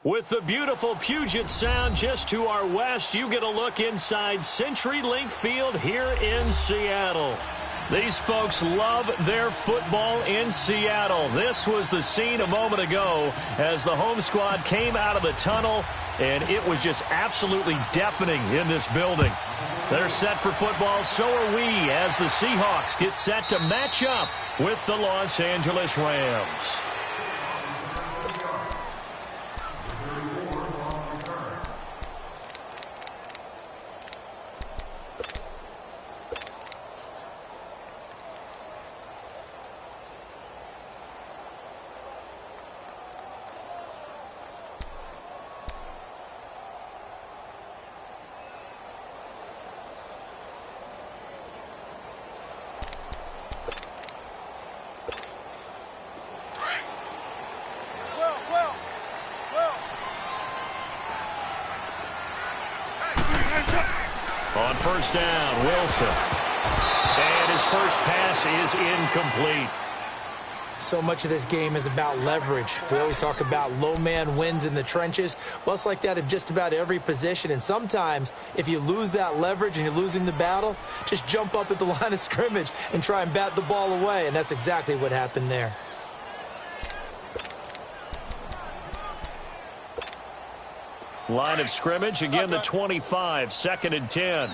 With the beautiful Puget Sound just to our west, you get a look inside CenturyLink Field here in Seattle. These folks love their football in Seattle. This was the scene a moment ago as the home squad came out of the tunnel, and it was just absolutely deafening in this building. They're set for football, so are we, as the Seahawks get set to match up with the Los Angeles Rams. On first down, Wilson. And his first pass is incomplete. So much of this game is about leverage. We always talk about low man wins in the trenches. Well, it's like that in just about every position. And sometimes, if you lose that leverage and you're losing the battle, just jump up at the line of scrimmage and try and bat the ball away. And that's exactly what happened there. Line of scrimmage, again the 25, 2nd and 10.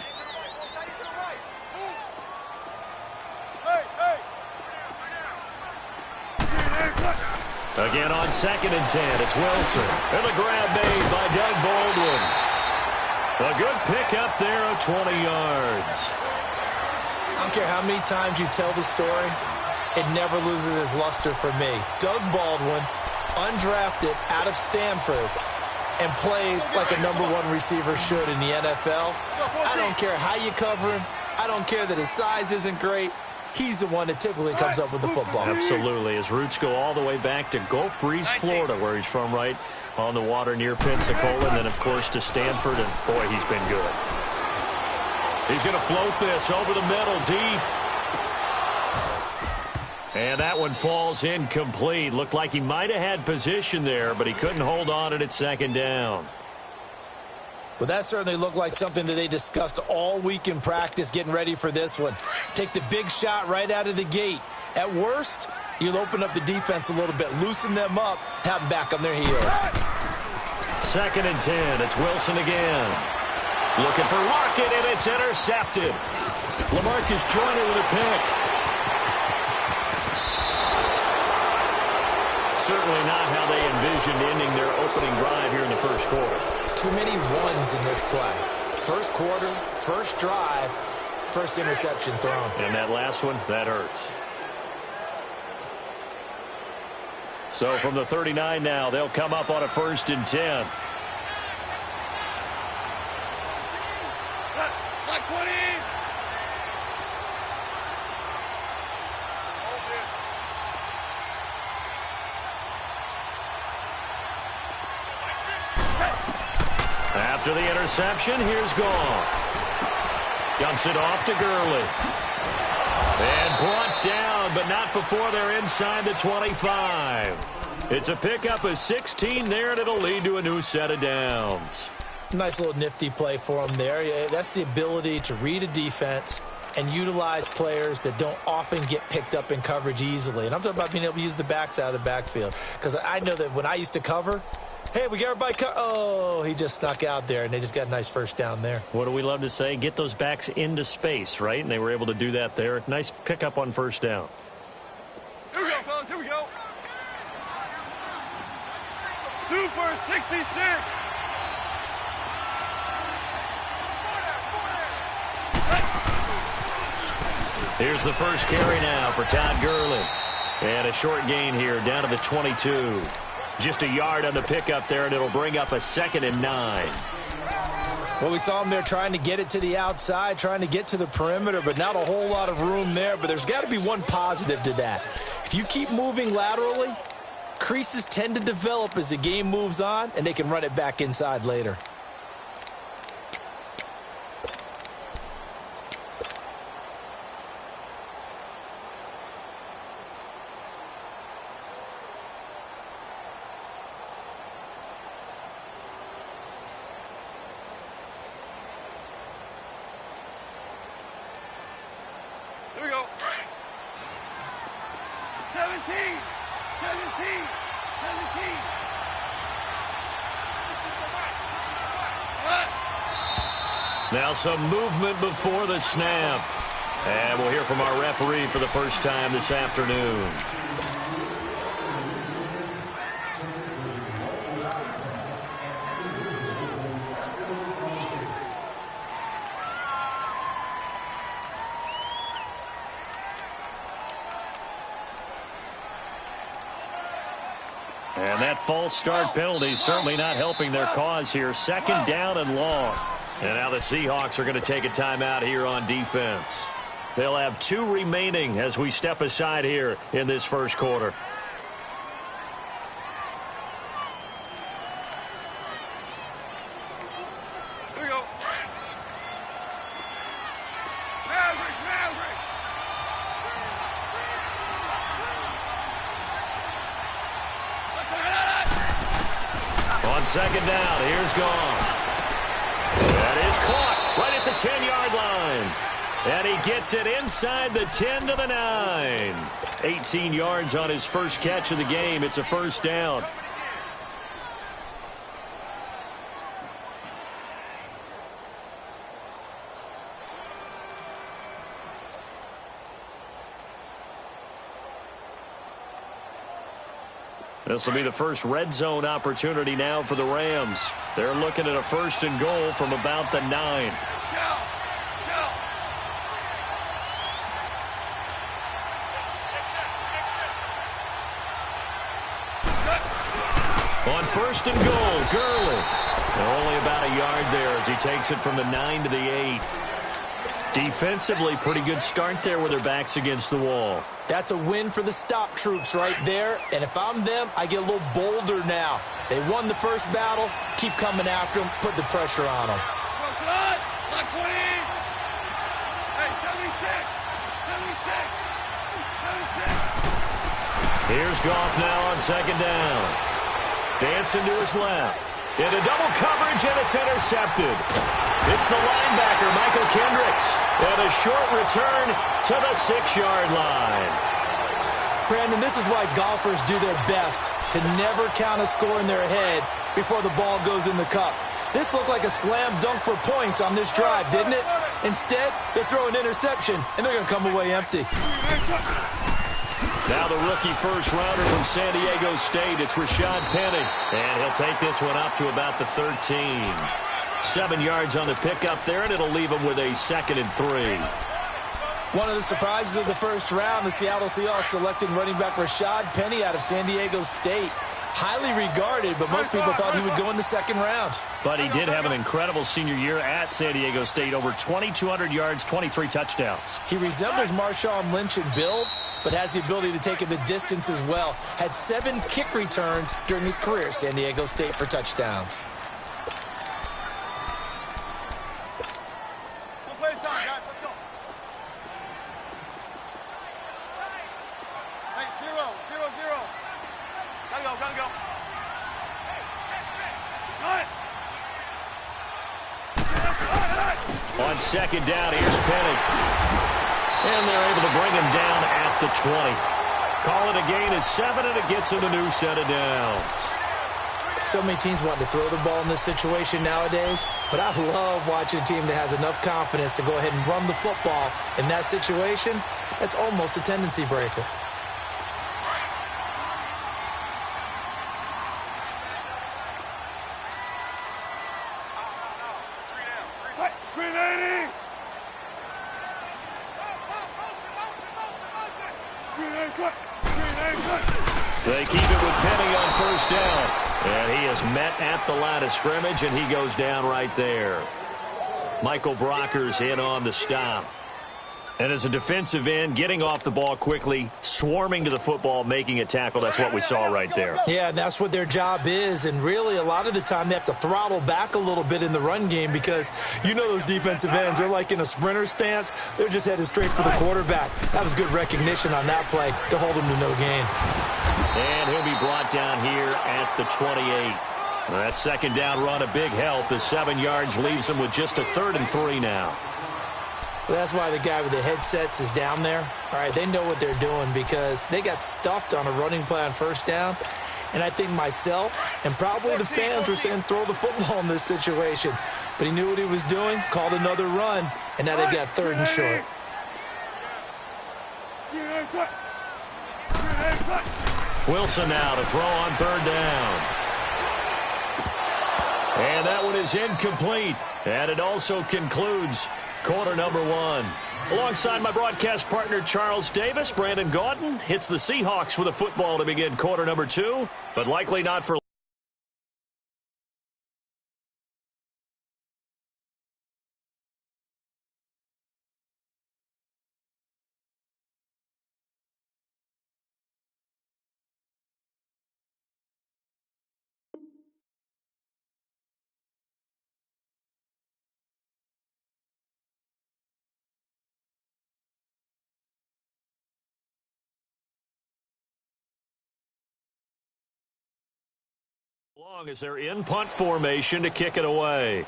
Again on 2nd and 10, it's Wilson. And the grab made by Doug Baldwin. A good pickup there of 20 yards. I don't care how many times you tell the story, it never loses its luster for me. Doug Baldwin, undrafted out of Stanford, and plays like a #1 receiver should in the NFL. I don't care how you cover him. I don't care that his size isn't great. He's the one that typically comes up with the football. Absolutely. His roots go all the way back to Gulf Breeze, Florida, where he's from, right on the water near Pensacola, and then, of course, to Stanford, and, boy, he's been good. He's going to float this over the middle, deep. And that one falls incomplete. Looked like he might have had position there, but he couldn't hold on at 2nd down. Well, that certainly looked like something that they discussed all week in practice getting ready for this one. Take the big shot right out of the gate. At worst, you'll open up the defense a little bit, loosen them up, have them back on their heels. 2nd and 10. It's Wilson again. Looking for Lockett, and it's intercepted. LaMarcus Joyner with a pick. Certainly not how they envisioned ending their opening drive here in the first quarter. Too many ones in this play. First quarter, first drive, first interception thrown. And that last one, that hurts. So from the 39 now, they'll come up on a 1st and 10. Like 20. After the interception, here's Goff. Dumps it off to Gurley. And brought down, but not before they're inside the 25. It's a pickup of 16 there, and it'll lead to a new set of downs. Nice little nifty play for him there. Yeah, that's the ability to read a defense and utilize players that don't often get picked up in coverage easily. And I'm talking about being able to use the backs out of the backfield. Because I know that when I used to cover, hey, we got everybody oh, he just snuck out there, and they just got a nice first down there. What do we love to say? Get those backs into space, right? And they were able to do that there. Nice pickup on first down. Here we go, fellas. Here we go. 2 for 66. Here's the first carry now for Todd Gurley. And a short gain here down to the 22. Just a yard on the pickup there, and it'll bring up a 2nd and 9. Well, we saw him there trying to get it to the outside, trying to get to the perimeter, but not a whole lot of room there. But there's got to be one positive to that. If you keep moving laterally, creases tend to develop as the game moves on, and they can run it back inside later. 17. 17. 17. Now some movement before the snap. And we'll hear from our referee for the first time this afternoon. And that false start penalty certainly not helping their cause here. Second down and long. And now the Seahawks are going to take a timeout here on defense. They'll have 2 remaining as we step aside here in this first quarter. Here we go. Maverick. On second down, here's Goff. That is caught right at the 10-yard line. And he gets it inside the 10 to the 9. 18 yards on his first catch of the game. It's a first down. This will be the first red zone opportunity now for the Rams. They're looking at a first and goal from about the 9. On first and goal, Gurley. Only about a yard there as he takes it from the 9 to the 8. Defensively, pretty good start there with their backs against the wall. That's a win for the stop troops right there. And if I'm them, I get a little bolder now. They won the first battle. Keep coming after them. Put the pressure on them. Close it on. Block 20. Hey, 76. 76. 76. Here's Goff now on second down. Dancing to his left. Into double coverage, and it's intercepted. It's the linebacker, Michael Kendricks. And a short return to the 6-yard line. Brandon, this is why golfers do their best to never count a score in their head before the ball goes in the cup. This looked like a slam dunk for points on this drive, didn't it? Instead, they throw an interception, and they're going to come away empty. Now the rookie first-rounder from San Diego State, it's Rashad Penny. And he'll take this one up to about the 13. 7 yards on the pickup there, and it'll leave him with a 2nd and 3. One of the surprises of the first round, the Seattle Seahawks selecting running back Rashad Penny out of San Diego State. Highly regarded, but most people thought he would go in the second round. But he did have an incredible senior year at San Diego State. Over 2,200 yards, 23 touchdowns. He resembles Marshawn Lynch in build, but has the ability to take it the distance as well. Had 7 kick returns during his career at San Diego State for touchdowns. One play at a time, guys. Let's go. Hey, 0, 0, 0. Gotta go. Hey, check. On second down, here's Penny. And they're able to bring him down at the 20. Call it a gain of 7, and it gets him a new set of downs. So many teams want to throw the ball in this situation nowadays, but I love watching a team that has enough confidence to go ahead and run the football. In that situation, that's almost a tendency breaker. They keep it with Penny on first down. And he is met at the line of scrimmage, and he goes down right there. Michael Brockers in on the stop. And as a defensive end, getting off the ball quickly, swarming to the football, making a tackle, that's what we saw right there. Yeah, that's what their job is, and really a lot of the time they have to throttle back a little bit in the run game because you know those defensive ends, they're like in a sprinter stance. They're just headed straight for the quarterback. That was good recognition on that play to hold him to no gain. And he'll be brought down here at the 28. That second down run, a big help. The 7 yards leaves him with just a 3rd and 3 now. Well, that's why the guy with the headsets is down there. All right, they know what they're doing because they got stuffed on a running play on first down. And I think myself and probably the fans were saying throw the football in this situation. But he knew what he was doing, called another run, and now they've got 3rd and short. Wilson now to throw on 3rd down. And that one is incomplete. And it also concludes quarter number 1. Alongside my broadcast partner Charles Davis, Brandon Gaudin hits the Seahawks with a football to begin quarter number 2, but likely not for long as they're in punt formation to kick it away.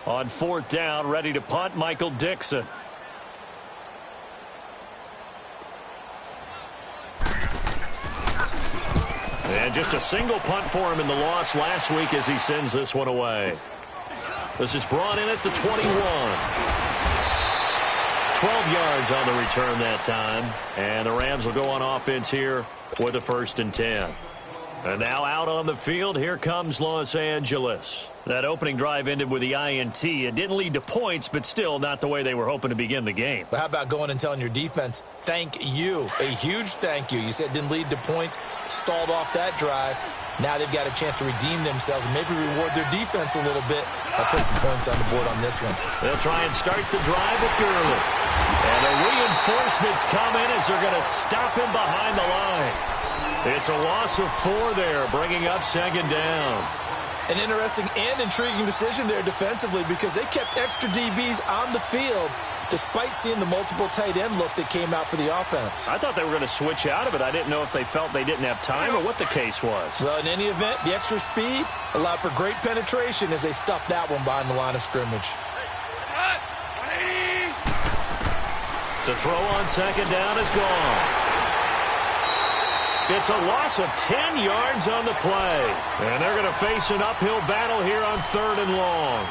On 4th down, ready to punt, Michael Dixon. And just a single punt for him in the loss last week as he sends this one away. This is brought in at the 21. 12 yards on the return that time. And the Rams will go on offense here with a 1st and 10. And now out on the field, here comes Los Angeles. That opening drive ended with the INT. It didn't lead to points, but still not the way they were hoping to begin the game. But how about going and telling your defense, thank you, a huge thank you. You said it didn't lead to points, stalled off that drive. Now they've got a chance to redeem themselves and maybe reward their defense a little bit by putting some points on the board on this one. They'll try and start the drive with Gurley. And the reinforcements come in as they're going to stop him behind the line. It's a loss of 4 there, bringing up 2nd down. An interesting and intriguing decision there defensively because they kept extra DBs on the field despite seeing the multiple tight end look that came out for the offense. I thought they were going to switch out of it. I didn't know if they felt they didn't have time or what the case was. Well, in any event, the extra speed allowed for great penetration as they stuffed that one behind the line of scrimmage. To throw on 2nd down is gone. It's a loss of 10 yards on the play. And they're going to face an uphill battle here on 3rd and long.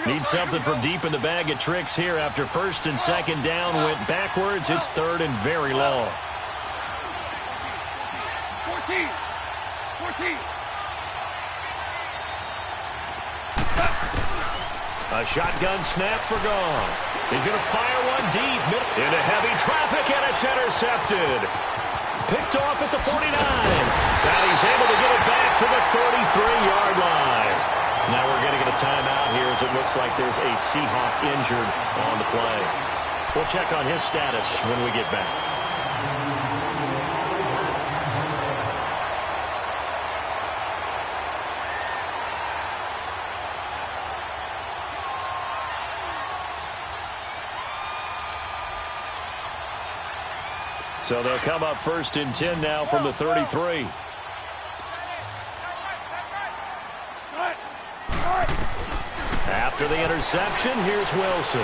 Need something from deep in the bag of tricks here after 1st and 2nd down went backwards. It's 3rd and very long. 14. A shotgun snap for Gone. He's going to fire one deep into heavy traffic, and it's intercepted. Picked off at the 49. And he's able to get it back to the 33-yard line. Now we're going to get a timeout here as it looks like there's a Seahawk injured on the play. We'll check on his status when we get back. So they'll come up 1st and 10 now from the 33. After the interception, here's Wilson.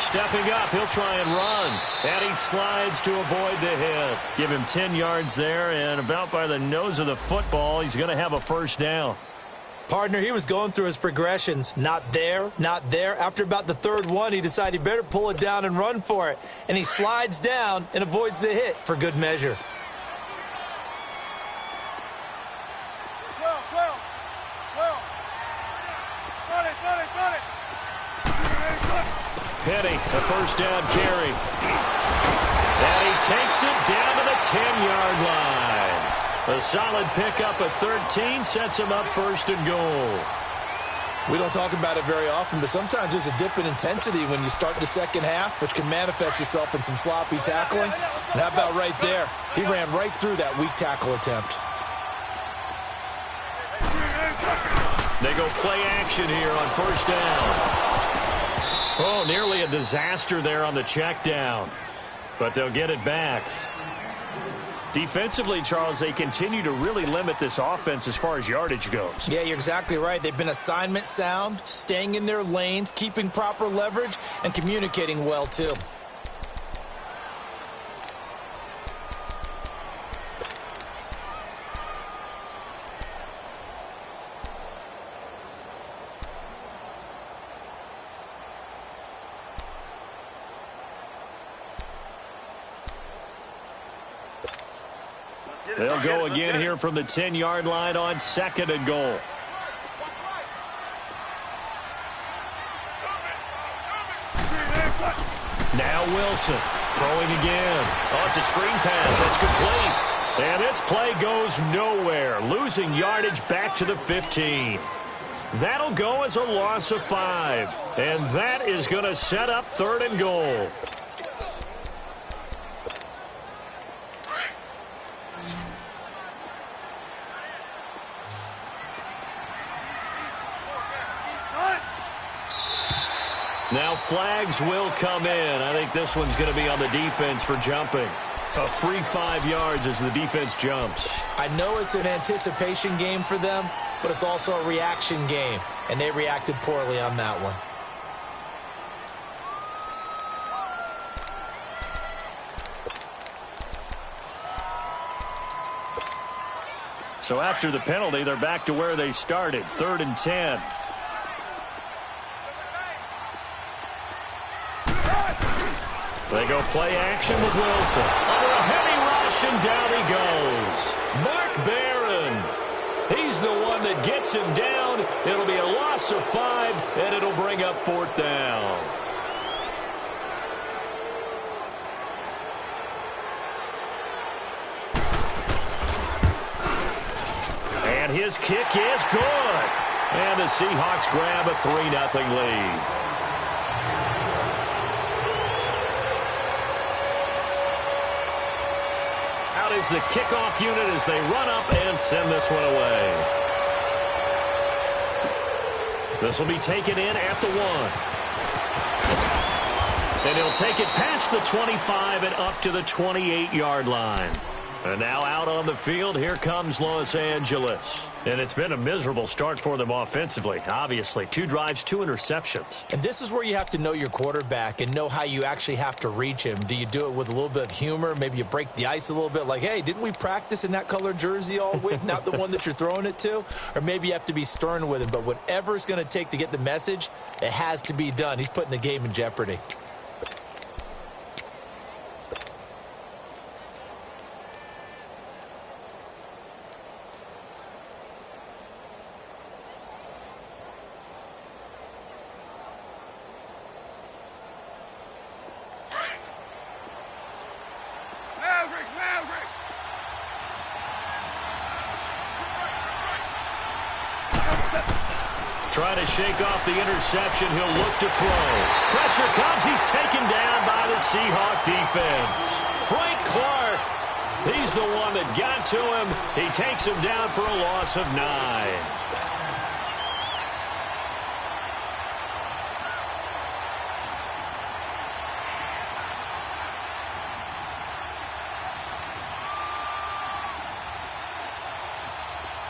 Stepping up, he'll try and run. And he slides to avoid the hit. Give him 10 yards there, and about by the nose of the football, he's going to have a 1st down. Partner, he was going through his progressions. Not there, not there. After about the 3rd one, he decided he better pull it down and run for it. And he slides down and avoids the hit for good measure. Penny, a 1st down carry. And he takes it down to the 10-yard line. A solid pickup of 13 sets him up first and goal. We don't talk about it very often, but sometimes there's a dip in intensity when you start the second half, which can manifest itself in some sloppy tackling. And how about right there? He ran right through that weak tackle attempt. They go play action here on first down. Oh, nearly a disaster there on the check down. But they'll get it back. Defensively, Charles, they continue to really limit this offense as far as yardage goes. Yeah, you're exactly right. They've been assignment sound, staying in their lanes, keeping proper leverage, and communicating well, too. They'll go again here from the 10-yard line on second and goal. Now Wilson throwing again. Oh, it's a screen pass. That's complete. And this play goes nowhere. Losing yardage back to the 15. That'll go as a loss of 5. And that is going to set up third and goal. Now flags will come in. I think this one's going to be on the defense for jumping. A free 5 yards as the defense jumps. I know it's an anticipation game for them, but it's also a reaction game, and they reacted poorly on that one. So after the penalty, they're back to where they started, 3rd and 10. They go play action with Wilson. Under a heavy rush, and down he goes. Mark Barron. He's the one that gets him down. It'll be a loss of 5, and it'll bring up 4th down. And his kick is good. And the Seahawks grab a 3-0 lead. Is the kickoff unit as they run up and send this one away. This will be taken in at the 1. And he'll take it past the 25 and up to the 28-yard line. And now out on the field, here comes Los Angeles. And it's been a miserable start for them offensively. Obviously, 2 drives, 2 interceptions. And this is where you have to know your quarterback and know how you actually have to reach him. Do you do it with a little bit of humor? Maybe you break the ice a little bit like, hey, didn't we practice in that color jersey all week? Not the one that you're throwing it to? Or maybe you have to be stern with him. But whatever it's going to take to get the message, it has to be done. He's putting the game in jeopardy. Trying to shake off the interception. He'll look to throw. Pressure comes. He's taken down by the Seahawk defense. Frank Clark. He's the one that got to him. He takes him down for a loss of 9.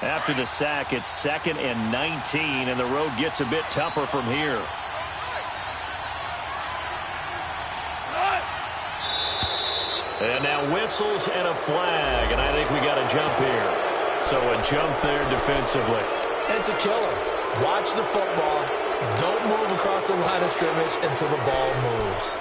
After the sack, it's 2nd and 19, and the road gets a bit tougher from here. And now whistles and a flag, and I think we got a jump here. So a jump there defensively. And it's a killer. Watch the football. Don't move across the line of scrimmage until the ball moves.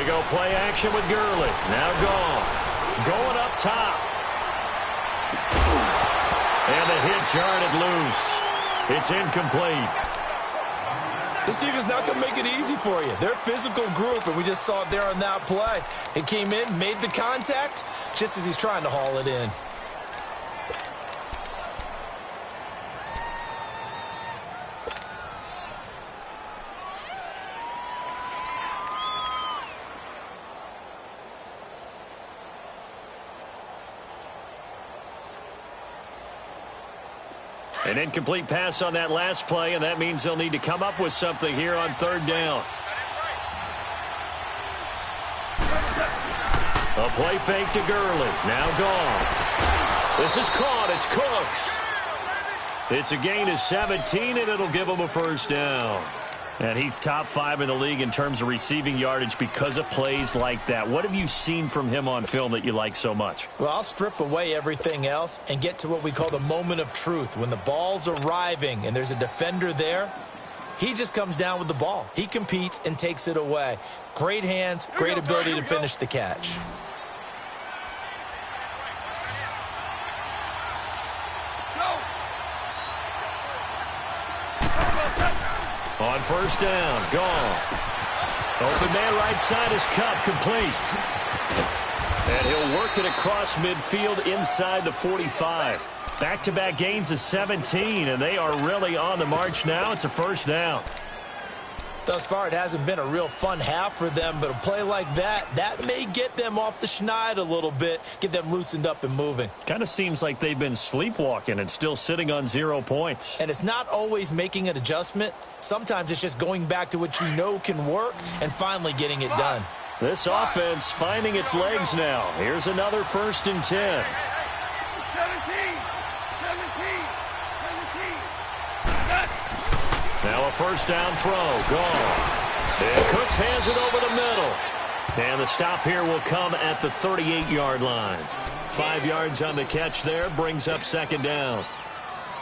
They go play action with Gurley. Now Goff going up top. And the hit jarred it loose. It's incomplete. This defense not going to make it easy for you. They're a physical group, and we just saw it there on that play. He came in, made the contact, just as he's trying to haul it in. An incomplete pass on that last play, and that means they'll need to come up with something here on third down. A play fake to Gurley. Now Goff. This is caught. It's Cooks. It's a gain of 17, and it'll give him a first down. And he's top 5 in the league in terms of receiving yardage because of plays like that. What have you seen from him on film that you like so much? Well, I'll strip away everything else and get to what we call the moment of truth. When the ball's arriving and there's a defender there, he just comes down with the ball. He competes and takes it away. Great hands, great ability to finish the catch. On first down, Goff. Open man right side is Cup, complete. And he'll work it across midfield inside the 45. Back-to-back gains of 17, and they are really on the march now. It's a first down. Thus far, it hasn't been a real fun half for them, but a play like that may get them off the schneid a little bit, get them loosened up and moving. Kind of seems like they've been sleepwalking and still sitting on 0 points. And it's not always making an adjustment. Sometimes it's just going back to what you know can work and finally getting it done. This offense finding its legs now. Here's another 1st and 10. 17. Now a first down throw. Goff. And Cooks has it over the middle. And the stop here will come at the 38-yard line. 5 yards on the catch there. Brings up second down.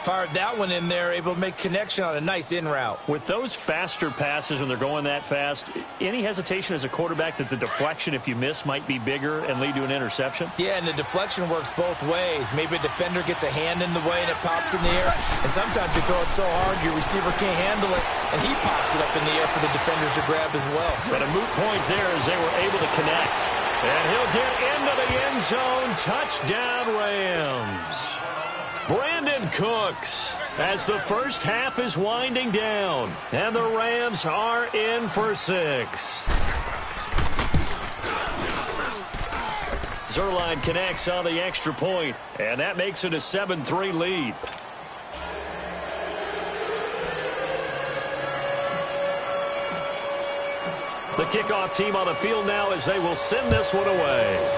Fired that one in there, able to make connection on a nice in route. With those faster passes when they're going that fast, any hesitation as a quarterback that the deflection, if you miss, might be bigger and lead to an interception? Yeah, and the deflection works both ways. Maybe a defender gets a hand in the way and it pops in the air. And sometimes you throw it so hard your receiver can't handle it, and he pops it up in the air for the defenders to grab as well. But a moot point there as they were able to connect. And he'll get into the end zone. Touchdown, Rams. Brandon Cooks as the first half is winding down. And the Rams are in for 6. Zuerlein connects on the extra point, and that makes it a 7-3 lead. The kickoff team on the field now as they will send this one away.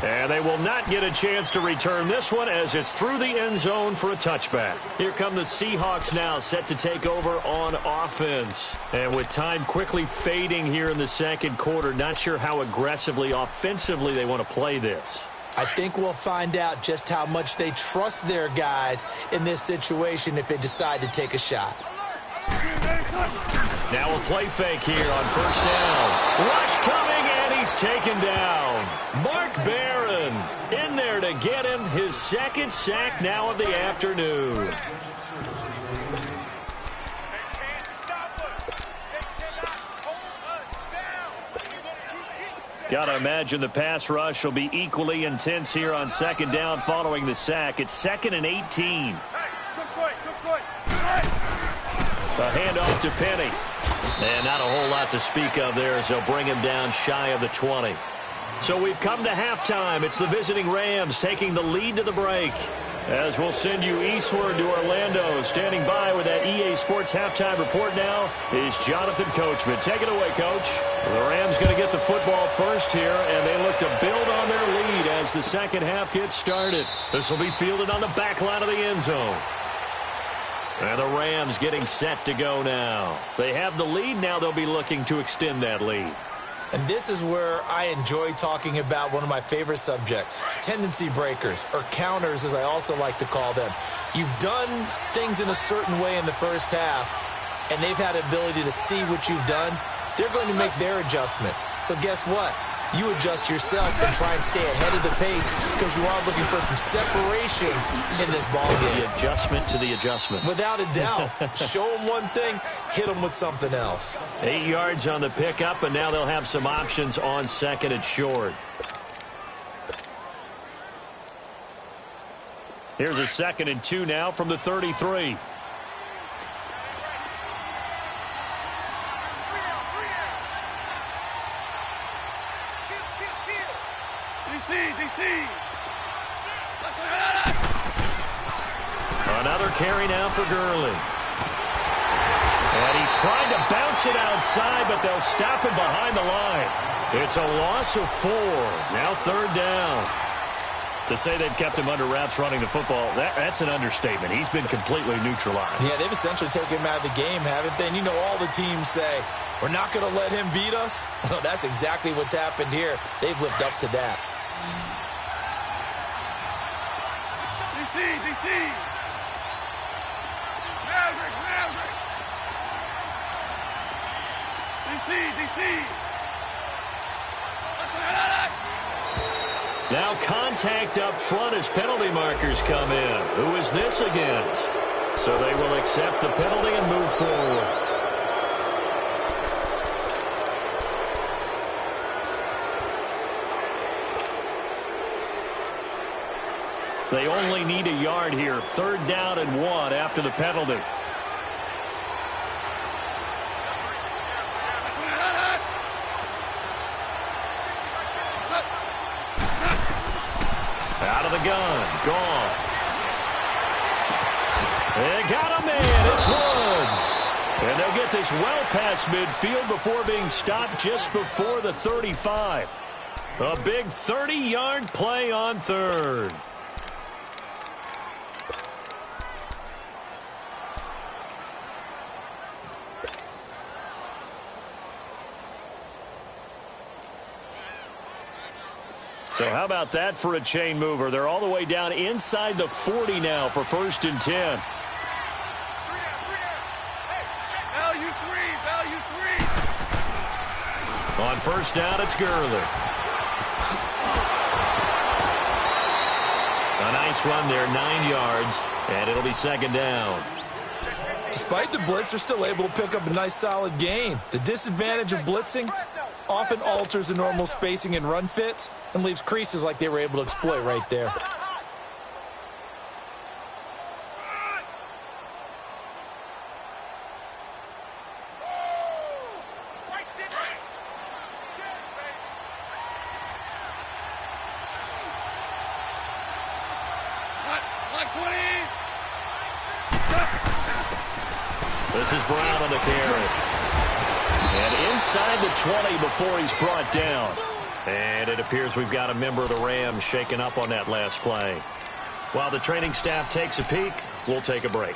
And they will not get a chance to return this one as it's through the end zone for a touchback. Here come the Seahawks now set to take over on offense. And with time quickly fading here in the second quarter, not sure how aggressively, offensively they want to play this. I think we'll find out just how much they trust their guys in this situation if they decide to take a shot. Now a play fake here on first down. Rush coming, and he's taken down. Mark Barron in there to get him his second sack now of the afternoon. Got to imagine the pass rush will be equally intense here on second down following the sack. It's 2nd and 18. A handoff to Penny. And not a whole lot to speak of there as they'll bring him down shy of the 20. So we've come to halftime. It's the visiting Rams taking the lead to the break. As we'll send you eastward to Orlando. Standing by with that EA Sports halftime report now is Jonathan Coachman. Take it away, Coach. The Rams going to get the football first here, and they look to build on their lead as the second half gets started. This will be fielded on the back line of the end zone. And the Rams getting set to go now. They have the lead. Now they'll be looking to extend that lead. And this is where I enjoy talking about one of my favorite subjects, tendency breakers, or counters as I also like to call them. You've done things in a certain way in the first half. and they've had the ability to see what you've done, they're going to make their adjustments. So guess what? You adjust yourself and try and stay ahead of the pace because you are looking for some separation in this ball game. The adjustment to the adjustment. Without a doubt. Show them one thing, hit them with something else. 8 yards on the pickup, and now they'll have some options on second and short. Here's a 2nd and 2 now from the 33. Another carry now for Gurley. And he tried to bounce it outside, but they'll stop him behind the line. It's a loss of 4. Now 3rd down. To say they've kept him under wraps running the football, that's an understatement. He's been completely neutralized. Yeah, they've essentially taken him out of the game, haven't they? And you know all the teams say, we're not going to let him beat us. Well, that's exactly what's happened here. They've lived up to that. DC. Maverick. DC. Now contact up front as penalty markers come in. Who is this against? So they will accept the penalty and move forward. They only need a yard here. 3rd down and 1 after the penalty. Out of the gun. Gone. They got him in. It's Woods. And they'll get this well past midfield before being stopped just before the 35. A big 30-yard play on 3rd. So how about that for a chain mover? They're all the way down inside the 40 now for 1st and 10. Value three. On 1st down, it's Gurley. A nice run there, 9 yards, and it'll be 2nd down. Despite the blitz, they're still able to pick up a nice solid gain. The disadvantage of blitzing often alters the normal spacing and run fits and leaves creases like they were able to exploit right there. This is Brown on the carry. And inside the 20 before he's brought down. And it appears we've got a member of the Rams shaken up on that last play. While the training staff takes a peek, we'll take a break.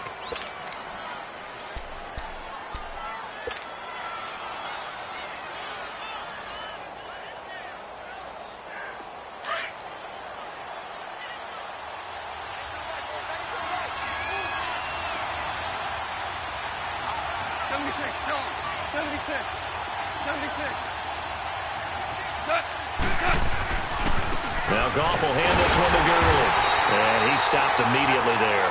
Now Goff will hand this one to Gurley. And he stopped immediately there.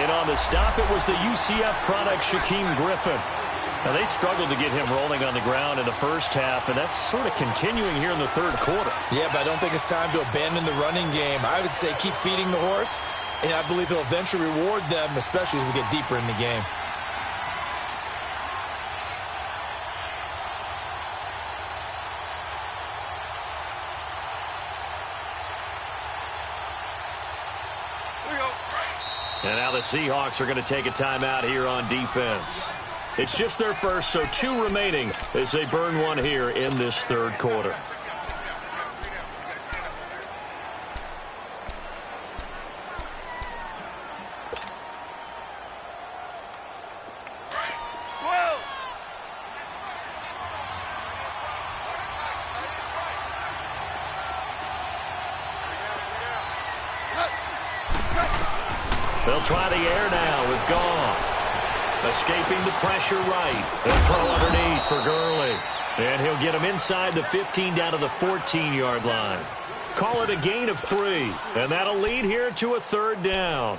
In on the stop, it was the UCF product, Shaquem Griffin. Now, they struggled to get him rolling on the ground in the first half, and that's sort of continuing here in the 3rd quarter. Yeah, but I don't think it's time to abandon the running game. I would say keep feeding the horse, and I believe he'll eventually reward them, especially as we get deeper in the game. And now the Seahawks are going to take a timeout here on defense. It's just their first, so 2 remaining as they burn one here in this 3rd quarter. They'll try the air now with Goff. Escaping the pressure right. The throw underneath for Gurley. And he'll get him inside the 15 down to the 14-yard line. Call it a gain of 3. And that'll lead here to a 3rd down.